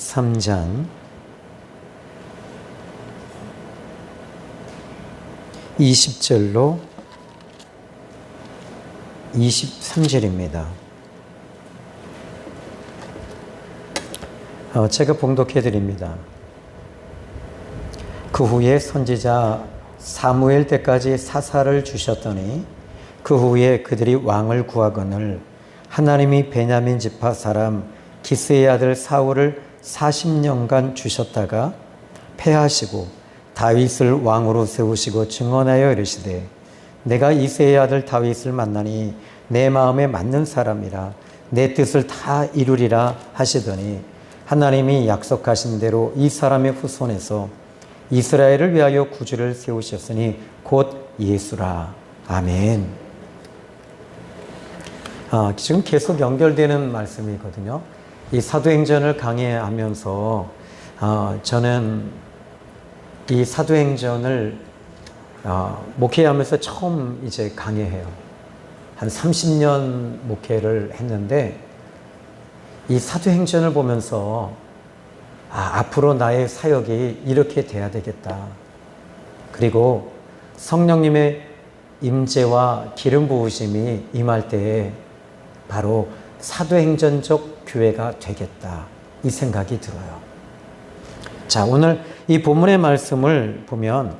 23장 20절로 23절입니다. 제가 봉독해 드립니다. 그 후에 선지자 사무엘 때까지 사사를 주셨더니 그 후에 그들이 왕을 구하거늘 하나님이 베냐민 지파 사람 기스의 아들 사울을 40년간 주셨다가 패하시고 다윗을 왕으로 세우시고 증언하여 이르시되 내가 이새의 아들 다윗을 만나니 내 마음에 맞는 사람이라 내 뜻을 다 이루리라 하시더니 하나님이 약속하신 대로 이 사람의 후손에서 이스라엘을 위하여 구주를 세우셨으니 곧 예수라. 아멘. 지금 계속 연결되는 말씀이거든요. 이 사도행전을 강의하면서 저는 이 사도행전을 목회하면서 처음 이제 강의해요. 한 30년 목회를 했는데 이 사도행전을 보면서 앞으로 나의 사역이 이렇게 돼야 되겠다. 그리고 성령님의 임재와 기름 부으심이 임할 때에 바로 사도행전적 교회가 되겠다. 이 생각이 들어요. 자, 오늘 이 본문의 말씀을 보면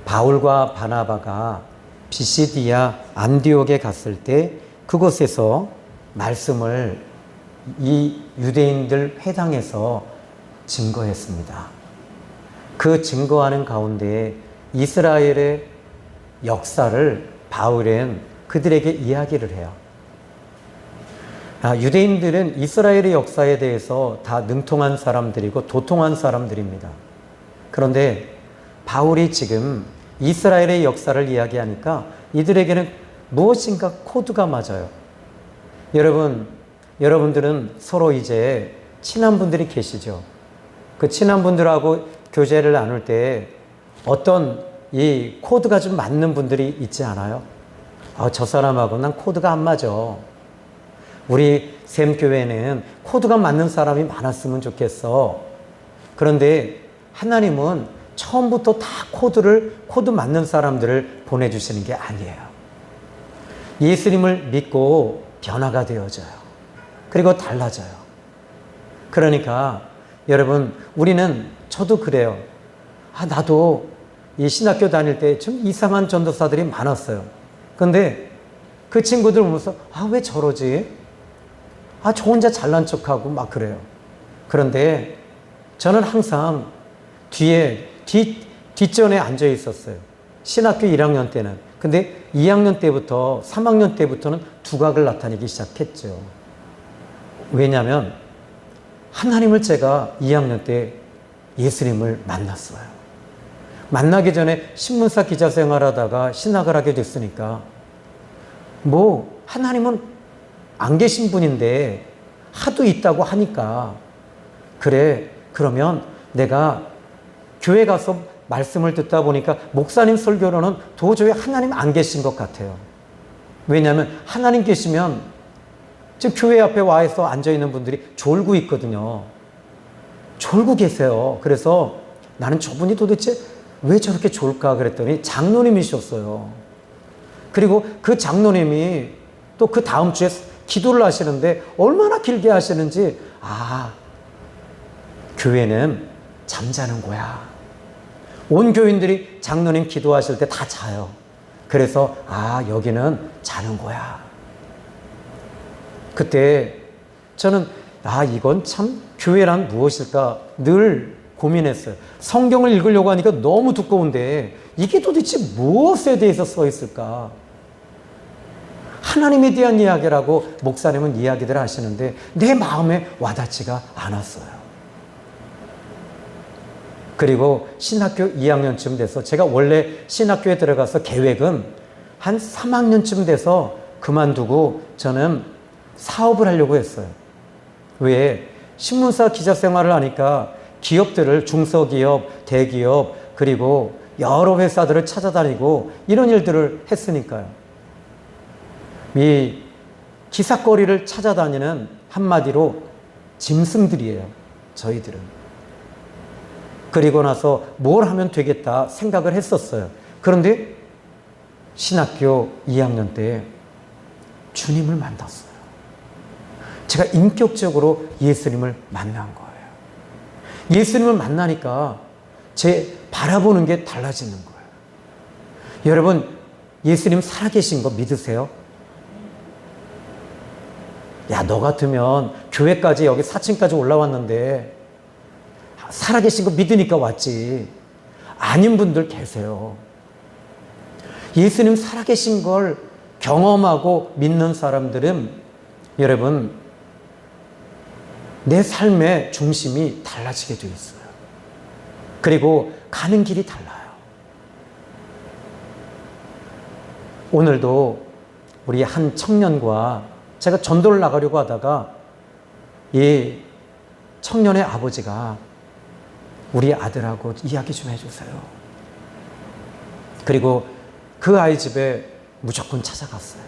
바울과 바나바가 비시디아 안디옥에 갔을 때 그곳에서 말씀을 이 유대인들 회당에서 증거했습니다. 그 증거하는 가운데 이스라엘의 역사를 바울은 그들에게 이야기를 해요. 유대인들은 이스라엘의 역사에 대해서 다 능통한 사람들이고 도통한 사람들입니다. 그런데 바울이 지금 이스라엘의 역사를 이야기하니까 이들에게는 무엇인가 코드가 맞아요. 여러분들은 서로 이제 친한 분들이 계시죠. 그 친한 분들하고 교제를 나눌 때 어떤 이 코드가 좀 맞는 분들이 있지 않아요? 저 사람하고 난 코드가 안 맞아. 우리 샘교회는 코드가 맞는 사람이 많았으면 좋겠어. 그런데 하나님은 처음부터 다 코드 맞는 사람들을 보내주시는 게 아니에요. 예수님을 믿고 변화가 되어져요. 그리고 달라져요. 그러니까 여러분, 저도 그래요. 나도 이 신학교 다닐 때 좀 이상한 전도사들이 많았어요. 근데 그 친구들 보면서 왜 저러지? 저 혼자 잘난 척하고 막 그래요. 그런데 저는 항상 뒷전에 앉아 있었어요. 신학교 1학년 때는. 근데 2학년 때부터 3학년 때부터는 두각을 나타내기 시작했죠. 왜냐하면 하나님을 제가 2학년 때 예수님을 만났어요. 만나기 전에 신문사 기자 생활하다가 신학을 하게 됐으니까 하나님은 안 계신 분인데 하도 있다고 하니까 그러면 내가 교회 가서 말씀을 듣다 보니까 목사님 설교로는 도저히 하나님 안 계신 것 같아요. 왜냐하면 하나님 계시면 지금 교회 앞에 와서 앉아있는 분들이 졸고 있거든요. 졸고 계세요. 그래서 나는 저분이 도대체 왜 저렇게 졸까 그랬더니 장로님이셨어요. 그리고 그 장로님이 또 그 다음 주에 기도를 하시는데 얼마나 길게 하시는지 교회는 잠자는 거야. 온 교인들이 장로님 기도하실 때 다 자요. 그래서 여기는 자는 거야. 그때 저는 이건 참 교회란 무엇일까 늘 고민했어요. 성경을 읽으려고 하니까 너무 두꺼운데 이게 도대체 무엇에 대해서 써 있을까? 하나님에 대한 이야기라고 목사님은 이야기들 하시는데 내 마음에 와닿지가 않았어요. 그리고 신학교 2학년쯤 돼서 제가 원래 신학교에 들어가서 계획은 한 3학년쯤 돼서 그만두고 저는 사업을 하려고 했어요. 왜? 신문사 기자 생활을 하니까 기업들을 중소기업, 대기업 그리고 여러 회사들을 찾아다니고 이런 일들을 했으니까요. 이 기사거리를 찾아다니는 한마디로 짐승들이에요. 저희들은. 그리고 나서 뭘 하면 되겠다 생각을 했었어요. 그런데 신학교 2학년 때 주님을 만났어요. 제가 인격적으로 예수님을 만난 거예요. 예수님을 만나니까 제 바라보는 게 달라지는 거예요. 여러분, 예수님 살아계신 거 믿으세요? 야, 너 같으면 교회까지 여기 4층까지 올라왔는데 살아계신 거 믿으니까 왔지. 아닌 분들 계세요. 예수님 살아계신 걸 경험하고 믿는 사람들은 여러분, 내 삶의 중심이 달라지게 되어 있어요. 그리고 가는 길이 달라요. 오늘도 우리 한 청년과 제가 전도를 나가려고 하다가 이 청년의 아버지가 우리 아들하고 이야기 좀 해주세요. 그리고 그 아이 집에 무조건 찾아갔어요.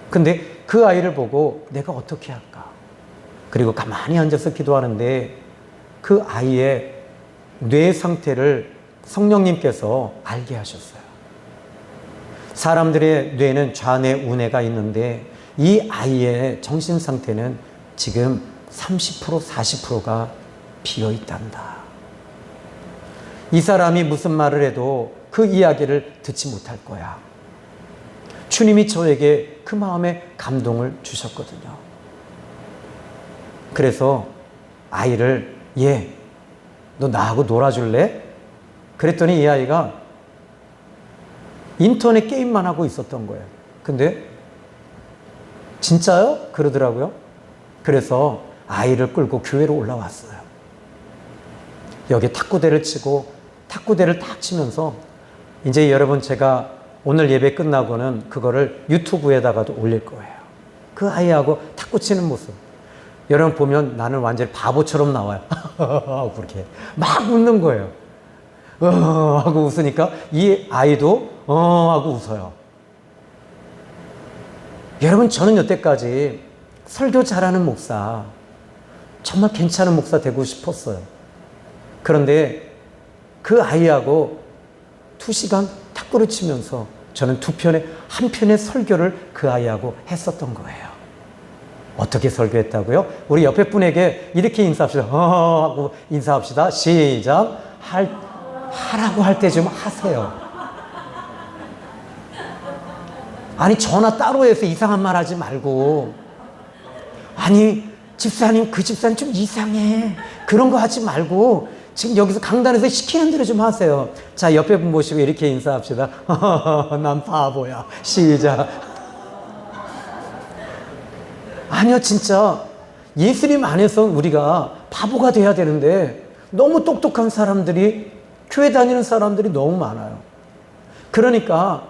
근데 그 아이를 보고 내가 어떻게 할까? 그리고 가만히 앉아서 기도하는데 그 아이의 뇌 상태를 성령님께서 알게 하셨어요. 사람들의 뇌는 좌뇌, 우뇌가 있는데 이 아이의 정신 상태는 지금 30%, 40%가 비어 있단다. 이 사람이 무슨 말을 해도 그 이야기를 듣지 못할 거야. 주님이 저에게 그 마음에 감동을 주셨거든요. 그래서 아이를 얘, 너 나하고 놀아줄래? 그랬더니 이 아이가 인터넷 게임만 하고 있었던 거예요. 근데 진짜요? 그러더라고요. 그래서 아이를 끌고 교회로 올라왔어요. 여기 탁구대를 치고 탁구대를 딱 치면서 이제 여러분 제가 오늘 예배 끝나고는 그거를 유튜브에다가도 올릴 거예요. 그 아이하고 탁구 치는 모습. 여러분 보면 나는 완전히 바보처럼 나와요. 그렇게 막 웃는 거예요. 하고 웃으니까 이 아이도 하고 웃어요. 여러분, 저는 여태까지 설교 잘하는 목사, 정말 괜찮은 목사 되고 싶었어요. 그런데 그 아이하고 2시간 탁구를 치면서 저는 한 편의 설교를 그 아이하고 했었던 거예요. 어떻게 설교했다고요? 우리 옆에 분에게 이렇게 인사합시다. 하고 인사합시다. 시작. 하라고 할 때 좀 하세요. 아니, 전화 따로 해서 이상한 말 하지 말고, 아니, 집사님, 그 집사님 좀 이상해. 그런 거 하지 말고, 지금 여기서 강단에서 시키는 대로 좀 하세요. 자, 옆에 분 보시고 이렇게 인사합시다. 난 바보야. 시작. 아니요, 진짜. 예수님 안에서 우리가 바보가 돼야 되는데, 너무 똑똑한 사람들이, 교회 다니는 사람들이 너무 많아요. 그러니까,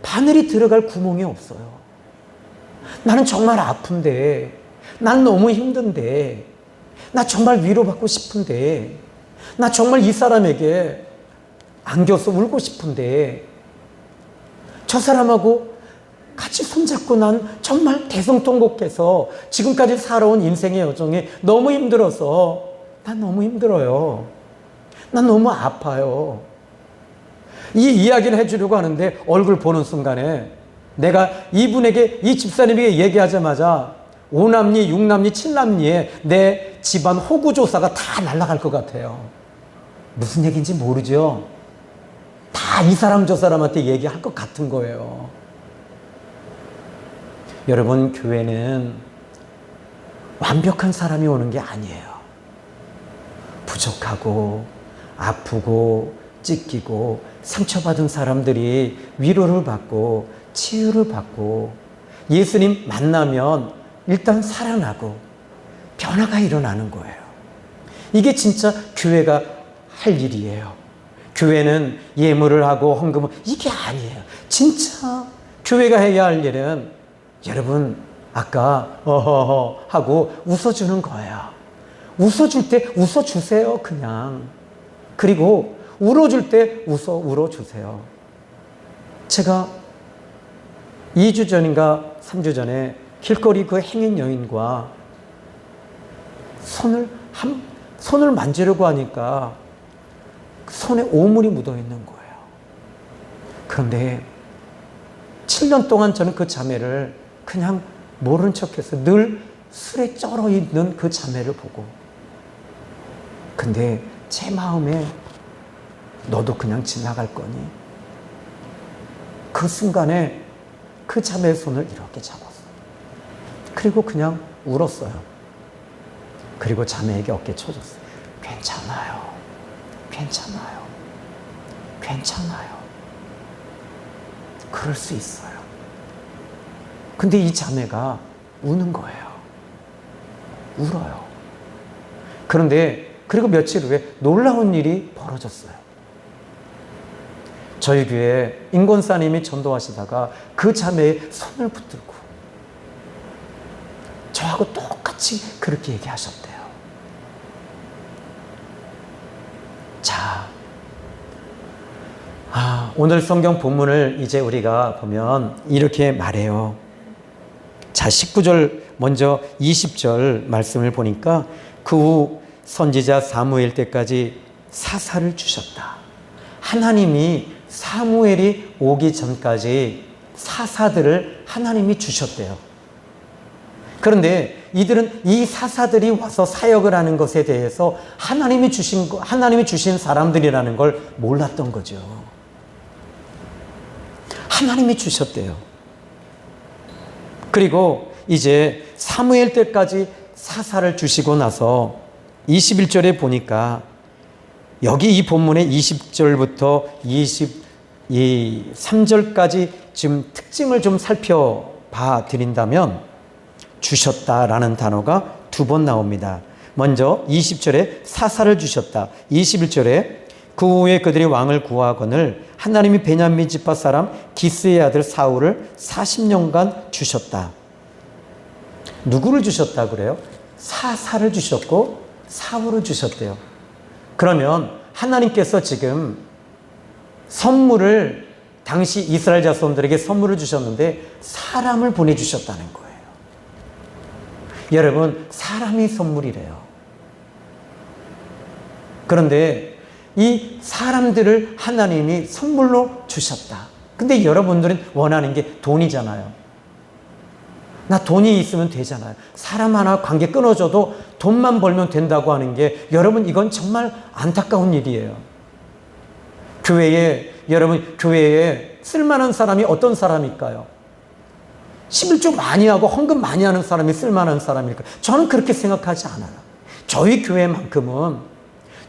바늘이 들어갈 구멍이 없어요. 나는 정말 아픈데, 난 너무 힘든데, 나 정말 위로받고 싶은데, 나 정말 이 사람에게 안겨서 울고 싶은데, 저 사람하고 같이 손잡고 난 정말 대성통곡해서 지금까지 살아온 인생의 여정이 너무 힘들어서, 난 너무 힘들어요. 난 너무 아파요. 이 이야기를 해주려고 하는데 얼굴 보는 순간에 내가 이분에게, 이 집사님에게 얘기하자마자 5남리, 6남리, 7남리에 내 집안 호구조사가 다 날아갈 것 같아요. 무슨 얘기인지 모르죠? 다 이 사람 저 사람한테 얘기할 것 같은 거예요. 여러분, 교회는 완벽한 사람이 오는 게 아니에요. 부족하고 아프고 찢기고 상처받은 사람들이 위로를 받고 치유를 받고 예수님 만나면 일단 살아나고 변화가 일어나는 거예요. 이게 진짜 교회가 할 일이에요. 교회는 예물을 하고 헌금을, 이게 아니에요. 진짜 교회가 해야 할 일은 여러분 아까 어허허 하고 웃어주는 거예요. 웃어줄 때 웃어주세요. 그냥. 그리고 울어줄 때 울어주세요. 제가 2주 전인가 3주 전에 길거리 그 행인 여인과 손을 만지려고 하니까 손에 오물이 묻어 있는 거예요. 그런데 7년 동안 저는 그 자매를 그냥 모른 척해서 늘 술에 쩔어 있는 그 자매를 보고, 근데 제 마음에 너도 그냥 지나갈 거니? 그 순간에 그 자매의 손을 이렇게 잡았어요. 그리고 그냥 울었어요. 그리고 자매에게 어깨 쳐줬어요. 괜찮아요. 괜찮아요. 괜찮아요. 그럴 수 있어요. 근데 이 자매가 우는 거예요. 울어요. 그런데 그리고 며칠 후에 놀라운 일이 벌어졌어요. 저희 교회에 인권사님이 전도하시다가 그 자매의 손을 붙들고 저하고 똑같이 그렇게 얘기하셨대요. 자, 오늘 성경 본문을 이제 우리가 보면 이렇게 말해요. 자, 19절 먼저 20절 말씀을 보니까 그 후 선지자 사무엘 때까지 사사를 주셨다. 하나님이 사무엘이 오기 전까지 사사들을 하나님이 주셨대요. 그런데 이들은 이 사사들이 와서 사역을 하는 것에 대해서 하나님이 주신 사람들이라는 걸 몰랐던 거죠. 하나님이 주셨대요. 그리고 이제 사무엘 때까지 사사를 주시고 나서 21절에 보니까 여기 이 본문의 20절부터 23절까지 지금 특징을 좀 살펴봐 드린다면 주셨다라는 단어가 두 번 나옵니다. 먼저 20절에 사사를 주셨다. 21절에 그 후에 그들이 왕을 구하거늘 하나님이 베냐민 지파 사람 기스의 아들 사울을 40년간 주셨다. 누구를 주셨다 그래요? 사사를 주셨고 사울을 주셨대요. 그러면 하나님께서 지금 선물을 당시 이스라엘 자손들에게 선물을 주셨는데 사람을 보내주셨다는 거예요. 여러분, 사람이 선물이래요. 그런데 이 사람들을 하나님이 선물로 주셨다. 근데 여러분들은 원하는 게 돈이잖아요. 나 돈이 있으면 되잖아요. 사람 하나 관계 끊어줘도 돈만 벌면 된다고 하는 게, 여러분, 이건 정말 안타까운 일이에요. 여러분, 교회에 쓸만한 사람이 어떤 사람일까요? 11조 많이 하고 헌금 많이 하는 사람이 쓸만한 사람일까요? 저는 그렇게 생각하지 않아요. 저희 교회만큼은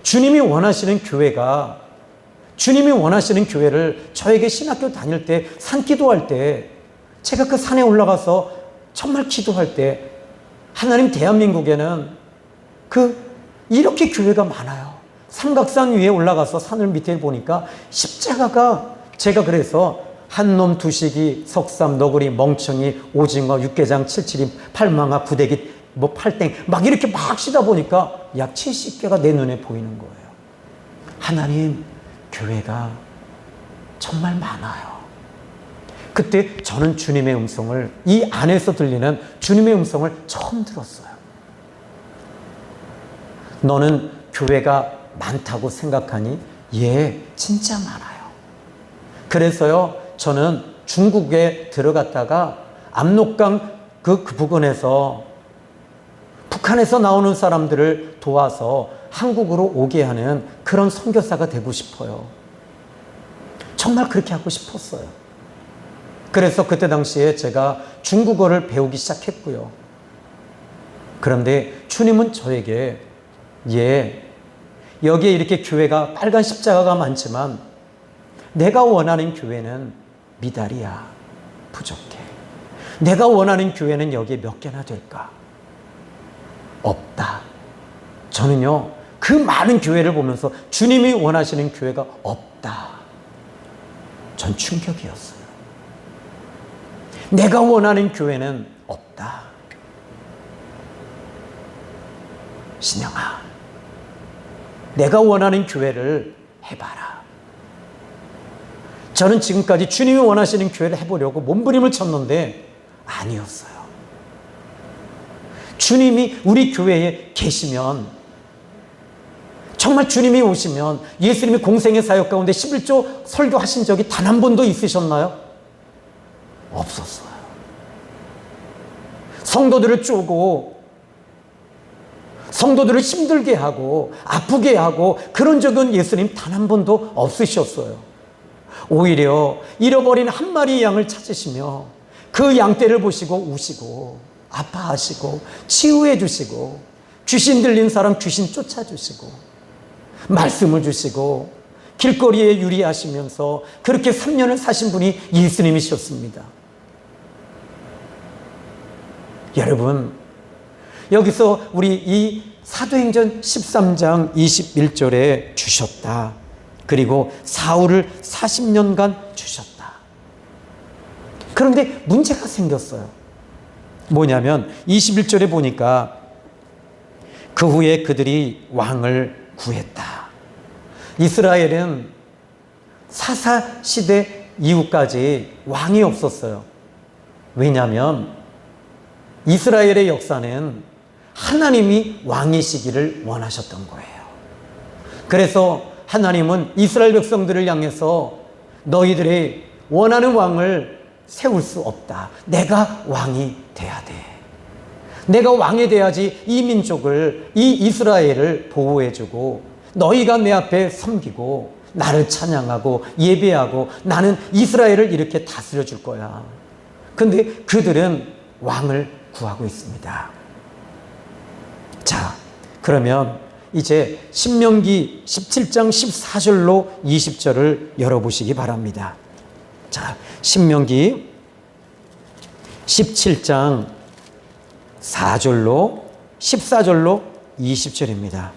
주님이 원하시는 교회를 저에게 신학교 다닐 때, 산기도할 때, 제가 그 산에 올라가서 정말 기도할 때, 하나님, 대한민국에는 이렇게 교회가 많아요. 삼각산 위에 올라가서 산을 밑에 보니까 십자가가, 제가 그래서 한놈, 두식이, 석삼, 너구리, 멍청이, 오징어, 육개장, 칠칠이, 팔망아, 구데기, 팔땡 막 이렇게 막 쉬다 보니까 약 70개가 내 눈에 보이는 거예요. 하나님, 교회가 정말 많아요. 그때 저는 주님의 음성을, 이 안에서 들리는 주님의 음성을 처음 들었어요. 너는 교회가 많다고 생각하니? 예, 진짜 많아요. 그래서요, 저는 중국에 들어갔다가 압록강 그 부근에서 북한에서 나오는 사람들을 도와서 한국으로 오게 하는 그런 선교사가 되고 싶어요. 정말 그렇게 하고 싶었어요. 그래서 그때 당시에 제가 중국어를 배우기 시작했고요. 그런데 주님은 저에게, 여기에 이렇게 교회가 빨간 십자가가 많지만 내가 원하는 교회는 미달이야. 부족해. 내가 원하는 교회는 여기에 몇 개나 될까? 없다. 저는요, 그 많은 교회를 보면서 주님이 원하시는 교회가 없다. 전 충격이었어요. 내가 원하는 교회는 없다. 신영아, 내가 원하는 교회를 해봐라. 저는 지금까지 주님이 원하시는 교회를 해보려고 몸부림을 쳤는데 아니었어요. 주님이 우리 교회에 계시면, 정말 주님이 오시면 예수님이 공생의 사역 가운데 11조 설교하신 적이 단 한 번도 있으셨나요? 없었어요. 성도들을 쪼고 성도들을 힘들게 하고 아프게 하고 그런 적은 예수님 단 한 번도 없으셨어요. 오히려 잃어버린 한 마리 양을 찾으시며 그 양떼를 보시고 우시고 아파하시고 치유해 주시고 귀신 들린 사람 귀신 쫓아주시고 말씀을 주시고 길거리에 유리하시면서 그렇게 3년을 사신 분이 예수님이셨습니다. 여러분, 여기서 우리 이 사도행전 13장 21절에 주셨다. 그리고 사울을 40년간 주셨다. 그런데 문제가 생겼어요. 뭐냐면 21절에 보니까 그 후에 그들이 왕을 구했다. 이스라엘은 사사 시대 이후까지 왕이 없었어요. 왜냐하면 이스라엘의 역사는 하나님이 왕이시기를 원하셨던 거예요. 그래서 하나님은 이스라엘 백성들을 향해서 너희들이 원하는 왕을 세울 수 없다. 내가 왕이 돼야 돼. 내가 왕이 돼야지 이 민족을, 이 이스라엘을 보호해주고 너희가 내 앞에 섬기고 나를 찬양하고 예배하고 나는 이스라엘을 이렇게 다스려 줄 거야. 근데 그들은 왕을 구하고 있습니다. 자, 그러면 이제 신명기 17장 14절로 20절을 열어보시기 바랍니다. 자, 신명기 17장 4절로 14절로 20절입니다.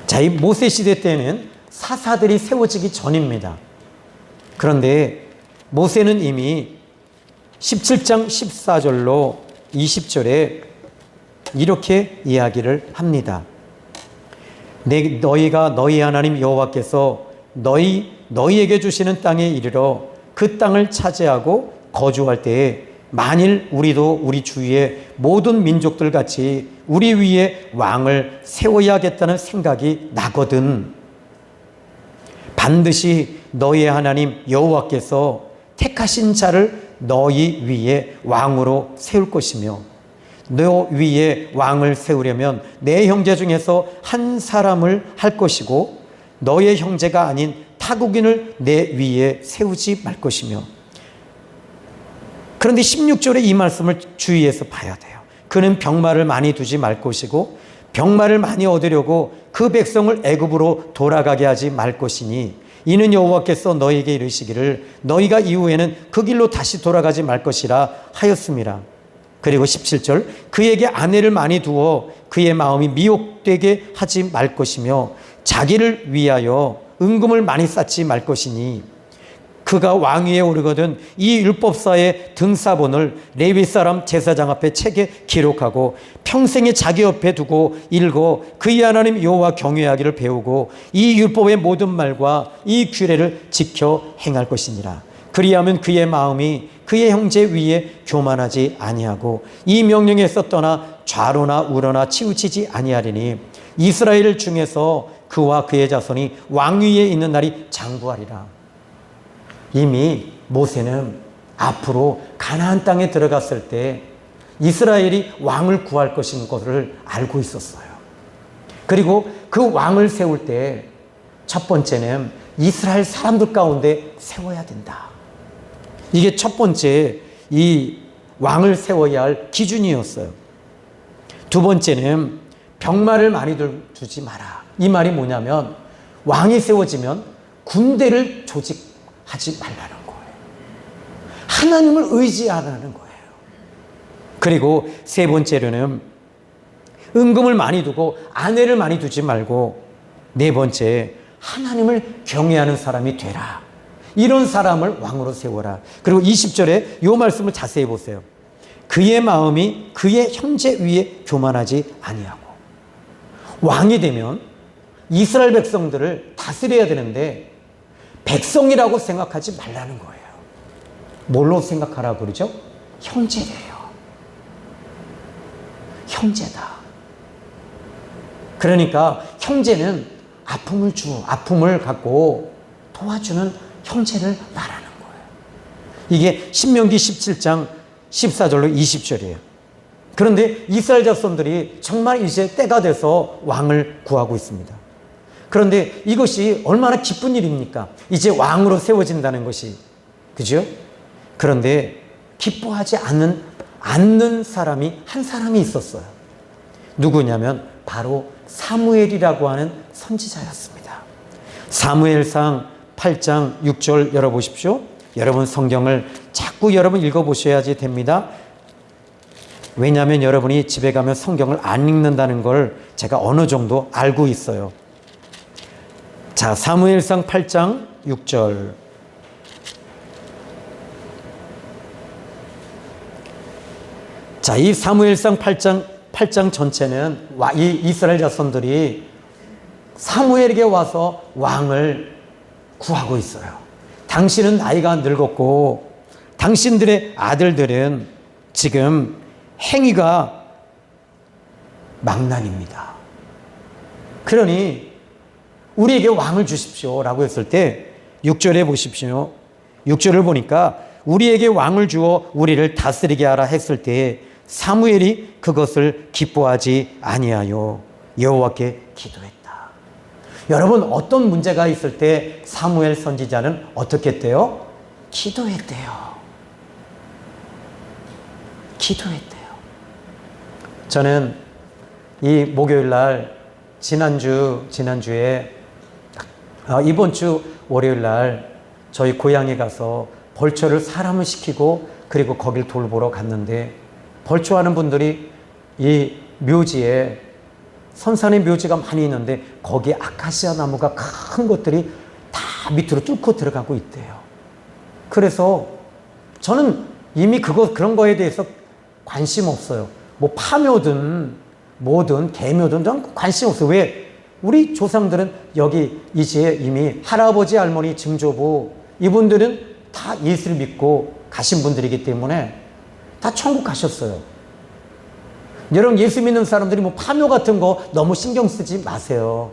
자, 이 모세 시대 때는 사사들이 세워지기 전입니다. 그런데 모세는 이미 17장 14절로 20절에 이렇게 이야기를 합니다. 너희가 너희 하나님 여호와께서 너희에게 주시는 땅에 이르러 그 땅을 차지하고 거주할 때에 만일 우리도 우리 주위의 모든 민족들 같이 우리 위에 왕을 세워야겠다는 생각이 나거든 반드시 너희의 하나님 여호와께서 택하신 자를 너희 위에 왕으로 세울 것이며 너 위에 왕을 세우려면 내 형제 중에서 한 사람을 할 것이고 너의 형제가 아닌 타국인을 내 위에 세우지 말 것이며. 그런데 16절에 이 말씀을 주의해서 봐야 돼요. 그는 병마를 많이 두지 말 것이고 병마를 많이 얻으려고 그 백성을 애굽으로 돌아가게 하지 말 것이니 이는 여호와께서 너희에게 이르시기를 너희가 이후에는 그 길로 다시 돌아가지 말 것이라 하였습니다. 그리고 17절 그에게 아내를 많이 두어 그의 마음이 미혹되게 하지 말 것이며 자기를 위하여 은금을 많이 쌓지 말 것이니 그가 왕위에 오르거든 이 율법사의 등사본을 레위 사람 제사장 앞에 책에 기록하고 평생에 자기 옆에 두고 읽어 그의 하나님 여호와 경외하기를 배우고 이 율법의 모든 말과 이 규례를 지켜 행할 것이니라. 그리하면 그의 마음이 그의 형제 위에 교만하지 아니하고 이 명령에서 떠나 좌로나 우로나 치우치지 아니하리니 이스라엘 중에서 그와 그의 자손이 왕위에 있는 날이 장구하리라. 이미 모세는 앞으로 가나안 땅에 들어갔을 때 이스라엘이 왕을 구할 것인 것을 알고 있었어요. 그리고 그 왕을 세울 때 첫 번째는 이스라엘 사람들 가운데 세워야 된다. 이게 첫 번째 이 왕을 세워야 할 기준이었어요. 두 번째는 병마를 많이 두지 마라. 이 말이 뭐냐면 왕이 세워지면 군대를 조직하지 말라는 거예요. 하나님을 의지하라는 거예요. 그리고 세 번째로는 은금을 많이 두고 아내를 많이 두지 말고 네 번째 하나님을 경외하는 사람이 되라. 이런 사람을 왕으로 세워라. 그리고 20절에 이 말씀을 자세히 보세요. 그의 마음이 그의 형제 위에 교만하지 아니하고. 왕이 되면 이스라엘 백성들을 다스려야 되는데 백성이라고 생각하지 말라는 거예요. 뭘로 생각하라고 그러죠? 형제래요. 형제다. 그러니까 형제는 아픔을 갖고 도와주는 형제를 말하는 거예요. 이게 신명기 17장 14절로 20절이에요. 그런데 이스라엘 자손들이 정말 이제 때가 돼서 왕을 구하고 있습니다. 그런데 이것이 얼마나 기쁜 일입니까? 이제 왕으로 세워진다는 것이. 그죠? 그런데 기뻐하지 않는 사람이 한 사람이 있었어요. 누구냐면 바로 사무엘이라고 하는 선지자였습니다. 사무엘상 8장 6절 열어보십시오. 여러분 성경을 자꾸 여러분 읽어보셔야지 됩니다. 왜냐하면 여러분이 집에 가면 성경을 안 읽는다는 걸 제가 어느 정도 알고 있어요. 자, 사무엘상 8장 6절. 자, 이 사무엘상 8장 전체는 이 이스라엘 자손들이 사무엘에게 와서 왕을 구하고 있어요. 당신은 나이가 늙었고 당신들의 아들들은 지금 행위가 망난입니다. 그러니 우리에게 왕을 주십시오 라고 했을 때 6절에 보십시오. 6절을 보니까 우리에게 왕을 주어 우리를 다스리게 하라 했을 때 사무엘이 그것을 기뻐하지 아니하여 여호와께 기도했다. 여러분 어떤 문제가 있을 때 사무엘 선지자는 어떻게 했대요? 기도했대요. 기도했대요. 저는 이 목요일 날 지난주에 이번 주 월요일 날 저희 고향에 가서 벌초를 사람을 시키고 그리고 거길 돌보러 갔는데 벌초하는 분들이 이 묘지에 선산의 묘지가 많이 있는데 거기에 아카시아 나무가 큰 것들이 다 밑으로 뚫고 들어가고 있대요. 그래서 저는 이미 그런 거에 대해서 관심 없어요. 뭐 파묘든 뭐든 개묘든 전 관심 없어요. 왜? 우리 조상들은 여기 이제 이미 할아버지 할머니 증조부 이분들은 다 예수를 믿고 가신 분들이기 때문에 다 천국 가셨어요. 여러분 예수 믿는 사람들이 뭐 파묘 같은 거 너무 신경 쓰지 마세요.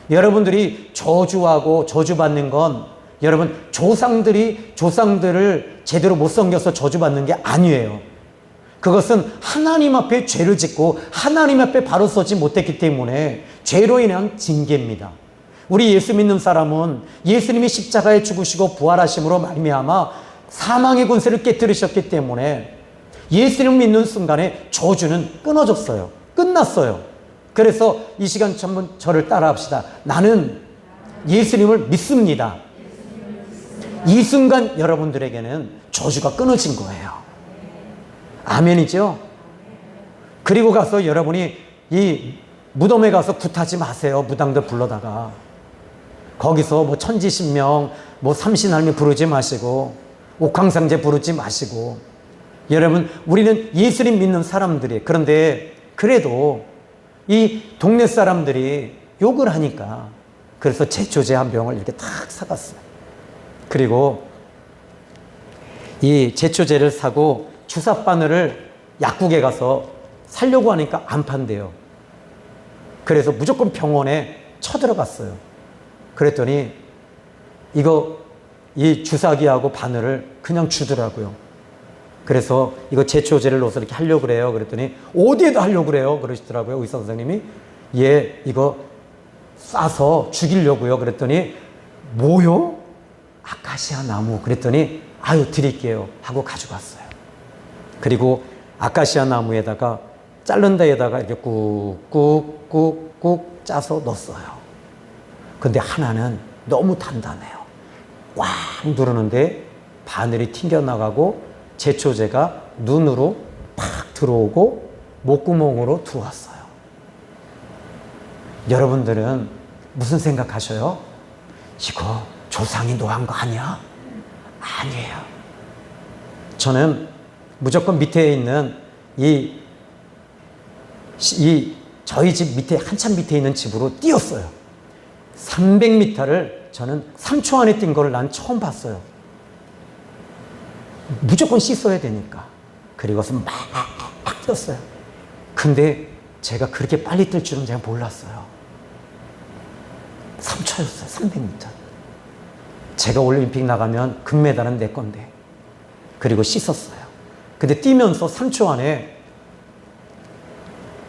여러분들이 저주하고 저주받는 건 여러분 조상들을 제대로 못 섬겨서 저주받는 게 아니에요. 그것은 하나님 앞에 죄를 짓고 하나님 앞에 바로 서지 못했기 때문에 죄로 인한 징계입니다. 우리 예수 믿는 사람은 예수님이 십자가에 죽으시고 부활하심으로 말미암아 사망의 권세를 깨뜨리셨기 때문에 예수님을 믿는 순간에 저주는 끊어졌어요. 끝났어요. 그래서 이 시간 전부 저를 따라합시다. 나는 예수님을 믿습니다. 이 순간 여러분들에게는 저주가 끊어진 거예요. 아멘이죠? 그리고 가서 여러분이 이 무덤에 가서 굿하지 마세요. 무당들 불러다가. 거기서 뭐 천지신명, 뭐 삼신할미 부르지 마시고 옥황상제 부르지 마시고. 여러분 우리는 예수님 믿는 사람들이에요. 그런데 그래도 이 동네 사람들이 욕을 하니까 그래서 제초제 한 병을 이렇게 탁 사갔어요. 그리고 이 제초제를 사고 주사바늘을 약국에 가서 사려고 하니까 안 판대요. 그래서 무조건 병원에 쳐들어갔어요. 그랬더니 이 주사기하고 바늘을 그냥 주더라고요. 그래서 이거 제초제를 넣어서 이렇게 하려고 그래요. 그랬더니 어디에다 하려고 그래요? 그러시더라고요. 의사 선생님이. 예, 이거 싸서 죽이려고요. 그랬더니 뭐요? 아카시아 나무. 그랬더니 아유 드릴게요 하고 가져갔어요. 그리고 아카시아 나무에다가 자른 데에다가 이렇게 꾹꾹꾹꾹 짜서 넣었어요. 근데 하나는 너무 단단해요. 꽉 누르는데 바늘이 튕겨나가고 제초제가 눈으로 팍 들어오고 목구멍으로 들어왔어요. 여러분들은 무슨 생각하셔요? 이거 조상이 노한 거 아니야? 아니에요. 저는 무조건 밑에 있는 저희 집 밑에 한참 밑에 있는 집으로 뛰었어요. 300m를 저는 3초 안에 뛴 걸 난 처음 봤어요. 무조건 씻어야 되니까. 그리고서 막 뛰었어요. 근데 제가 그렇게 빨리 뛸 줄은 제가 몰랐어요. 3초였어요. 300m. 제가 올림픽 나가면 금메달은 내 건데. 그리고 씻었어요. 근데 뛰면서 3초 안에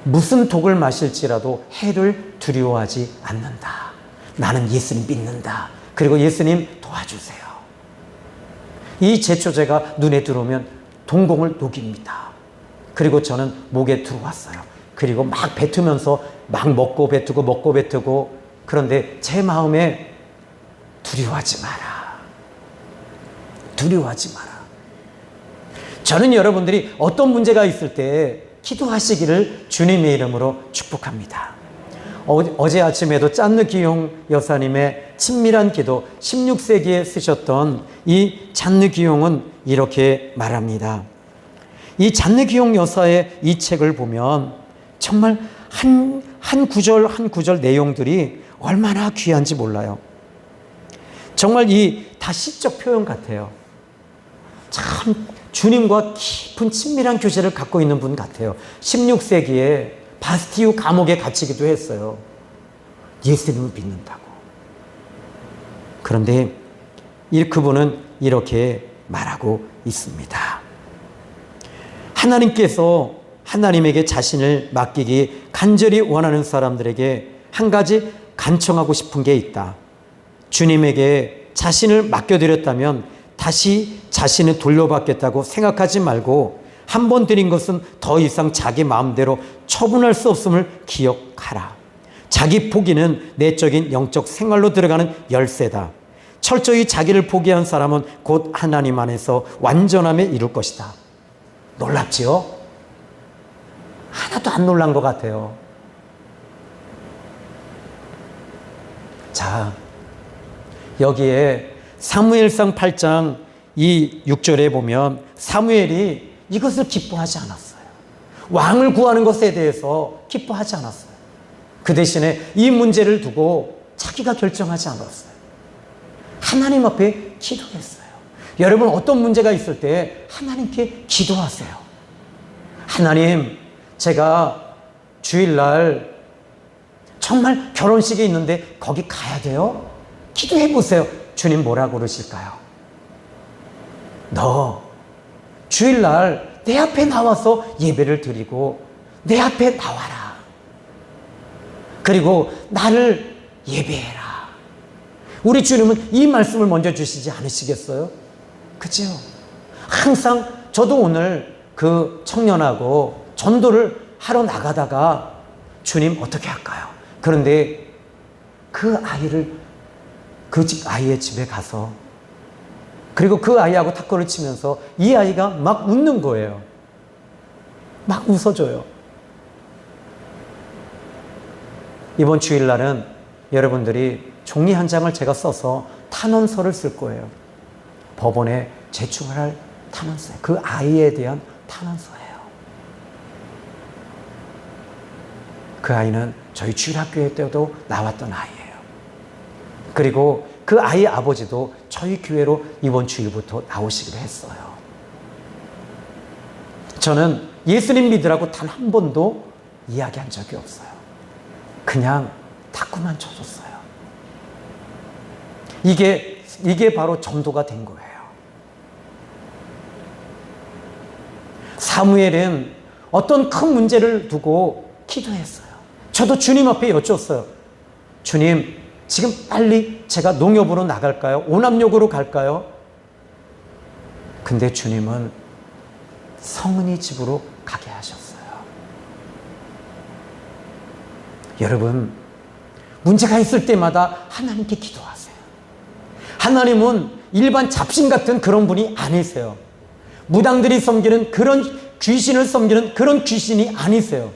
무슨 독을 마실지라도 해를 두려워하지 않는다. 나는 예수님 믿는다. 그리고 예수님 도와주세요. 이 제초제가 눈에 들어오면 동공을 녹입니다. 그리고 저는 목에 들어왔어요. 그리고 막 뱉으면서 막 먹고 뱉고 그런데 제 마음에 두려워하지 마라. 두려워하지 마라. 저는 여러분들이 어떤 문제가 있을 때 기도하시기를 주님의 이름으로 축복합니다. 어제 아침에도 짠느 기용 여사님의 친밀한 기도 16세기에 쓰셨던 이 짠느 기용은 이렇게 말합니다. 이 짠느 기용 여사의 이 책을 보면 정말 한 구절 한 구절 내용들이 얼마나 귀한지 몰라요. 정말 다 시적 표현 같아요. 참 주님과 깊은 친밀한 교제를 갖고 있는 분 같아요. 16세기에 바스티유 감옥에 갇히기도 했어요. 예수님을 믿는다고. 그런데 그분은 이렇게 말하고 있습니다. 하나님께서 하나님에게 자신을 맡기기 간절히 원하는 사람들에게 한 가지 간청하고 싶은 게 있다. 주님에게 자신을 맡겨드렸다면 다시 자신을 돌려받겠다고 생각하지 말고 한 번 드린 것은 더 이상 자기 마음대로 처분할 수 없음을 기억하라. 자기 포기는 내적인 영적 생활로 들어가는 열쇠다. 철저히 자기를 포기한 사람은 곧 하나님 안에서 완전함에 이룰 것이다. 놀랍지요? 하나도 안 놀란 것 같아요. 자, 여기에 사무엘상 8장 이 6절에 보면 사무엘이 이것을 기뻐하지 않았어요. 왕을 구하는 것에 대해서 기뻐하지 않았어요. 그 대신에 이 문제를 두고 자기가 결정하지 않았어요. 하나님 앞에 기도했어요. 여러분 어떤 문제가 있을 때 하나님께 기도하세요. 하나님, 제가 주일날 정말 결혼식이 있는데 거기 가야 돼요? 기도해 보세요. 주님 뭐라고 그러실까요? 너 주일날 내 앞에 나와서 예배를 드리고 내 앞에 나와라. 그리고 나를 예배해라. 우리 주님은 이 말씀을 먼저 주시지 않으시겠어요? 그죠? 항상 저도 오늘 그 청년하고 전도를 하러 나가다가 주님 어떻게 할까요? 그런데 그 아이의 집에 가서 그리고 그 아이하고 탁구를 치면서 이 아이가 막 웃는 거예요. 막 웃어줘요. 이번 주일날은 여러분들이 종이 한 장을 제가 써서 탄원서를 쓸 거예요. 법원에 제출할 탄원서예요. 그 아이에 대한 탄원서예요. 그 아이는 저희 주일학교에 때도 나왔던 아이예요. 그리고 그 아이의 아버지도 저희 교회로 이번 주일부터 나오시기로 했어요. 저는 예수님 믿으라고 단 한 번도 이야기한 적이 없어요. 그냥 탁구만 쳐줬어요. 이게 바로 전도가 된 거예요. 사무엘은 어떤 큰 문제를 두고 기도했어요. 저도 주님 앞에 여쭈었어요. 주님, 지금 빨리 제가 농협으로 나갈까요? 오남역으로 갈까요? 근데 주님은 성은이 집으로 가게 하셨어요. 여러분, 문제가 있을 때마다 하나님께 기도하세요. 하나님은 일반 잡신 같은 그런 분이 아니세요. 무당들이 섬기는 그런 귀신을 섬기는 그런 귀신이 아니세요.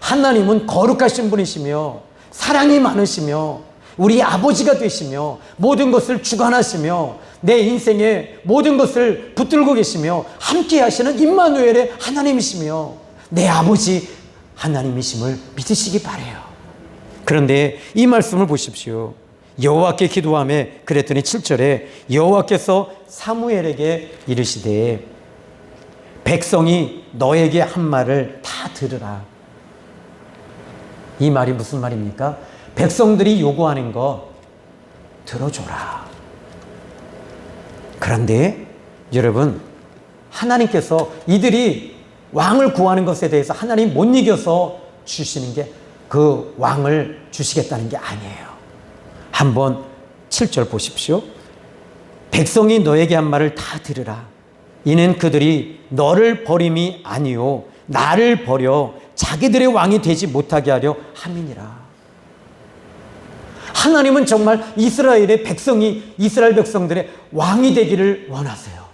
하나님은 거룩하신 분이시며 사랑이 많으시며 우리 아버지가 되시며 모든 것을 주관하시며 내 인생의 모든 것을 붙들고 계시며 함께 하시는 임마누엘의 하나님이시며 내 아버지 하나님이심을 믿으시기 바라요. 그런데 이 말씀을 보십시오. 여호와께 기도하며 그랬더니 7절에 여호와께서 사무엘에게 이르시되 백성이 너에게 한 말을 다 들으라. 이 말이 무슨 말입니까? 백성들이 요구하는 거 들어줘라. 그런데 여러분, 하나님께서 이들이 왕을 구하는 것에 대해서 하나님 못 이겨서 주시는 게 그 왕을 주시겠다는 게 아니에요. 한번 7절 보십시오. 백성이 너에게 한 말을 다 들으라. 이는 그들이 너를 버림이 아니요 나를 버려 자기들의 왕이 되지 못하게 하려 함이니라. 하나님은 정말 이스라엘의 백성이 이스라엘 백성들의 왕이 되기를 원하세요.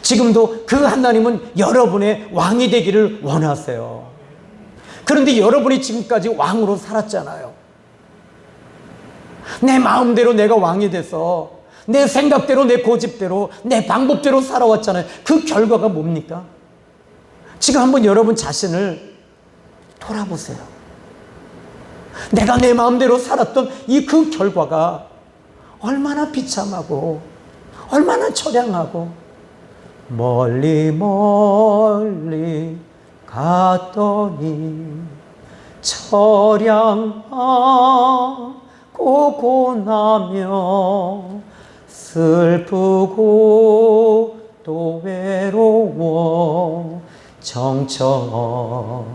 지금도 그 하나님은 여러분의 왕이 되기를 원하세요. 그런데 여러분이 지금까지 왕으로 살았잖아요. 내 마음대로 내가 왕이 돼서 내 생각대로 내 고집대로 내 방법대로 살아왔잖아요. 그 결과가 뭡니까? 지금 한번 여러분 자신을 돌아보세요. 내가 내 마음대로 살았던 이 그 결과가 얼마나 비참하고 얼마나 처량하고 멀리 멀리 갔더니 처량하고 고나며 슬프고 또 외로워 정처없이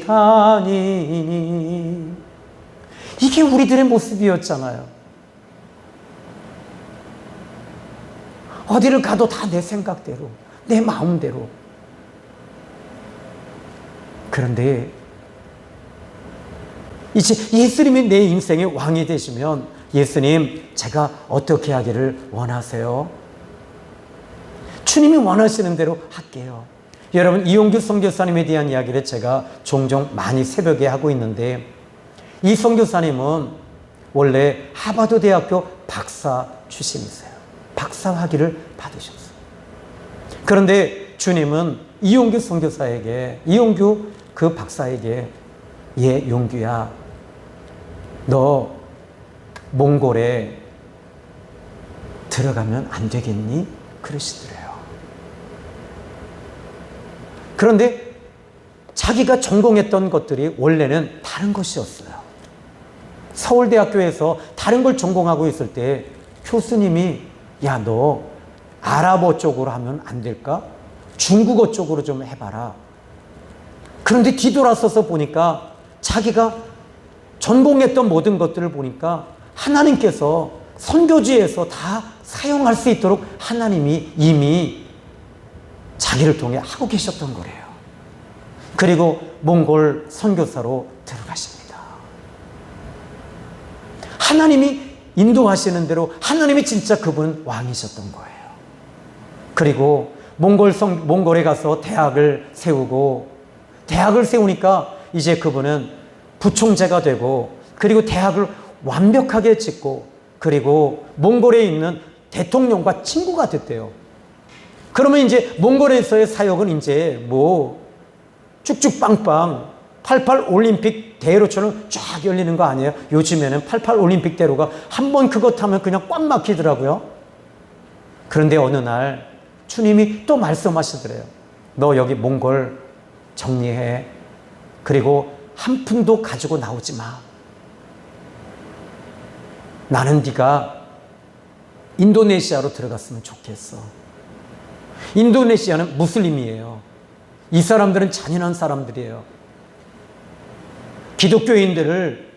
다니니 이게 우리들의 모습이었잖아요. 어디를 가도 다 내 생각대로 내 마음대로. 그런데 이제 예수님이 내 인생의 왕이 되시면 예수님 제가 어떻게 하기를 원하세요? 주님이 원하시는 대로 할게요. 여러분 이용규 선교사님에 대한 이야기를 제가 종종 많이 새벽에 하고 있는데 이 선교사님은 원래 하버드 대학교 박사 출신이세요. 박사 학위를 받으셨어요. 그런데 주님은 이용규 선교사에게 이용규 그 박사에게 예 용규야 너 몽골에 들어가면 안 되겠니? 그러시더래요. 그런데 자기가 전공했던 것들이 원래는 다른 것이었어요. 서울대학교에서 다른 걸 전공하고 있을 때 교수님이 야, 너 아랍어 쪽으로 하면 안 될까? 중국어 쪽으로 좀 해봐라. 그런데 뒤돌아서서 보니까 자기가 전공했던 모든 것들을 보니까 하나님께서 선교지에서 다 사용할 수 있도록 하나님이 이미 자기를 통해 하고 계셨던 거래요. 그리고 몽골 선교사로 들어가십니다. 하나님이 인도하시는 대로 하나님이 진짜 그분 왕이셨던 거예요. 그리고 몽골에 가서 대학을 세우니까 이제 그분은 부총재가 되고 그리고 대학을 완벽하게 짓고 그리고 몽골에 있는 대통령과 친구가 됐대요. 그러면 이제 몽골에서의 사역은 이제 뭐 쭉쭉 빵빵 88 올림픽 대로처럼 쫙 열리는 거 아니에요? 요즘에는 88 올림픽 대로가 한번 그것 하면 그냥 꽉 막히더라고요. 그런데 어느 날 주님이 또 말씀하시더래요. 너 여기 몽골 정리해. 그리고 한 푼도 가지고 나오지 마. 나는 네가 인도네시아로 들어갔으면 좋겠어. 인도네시아는 무슬림이에요. 이 사람들은 잔인한 사람들이에요. 기독교인들을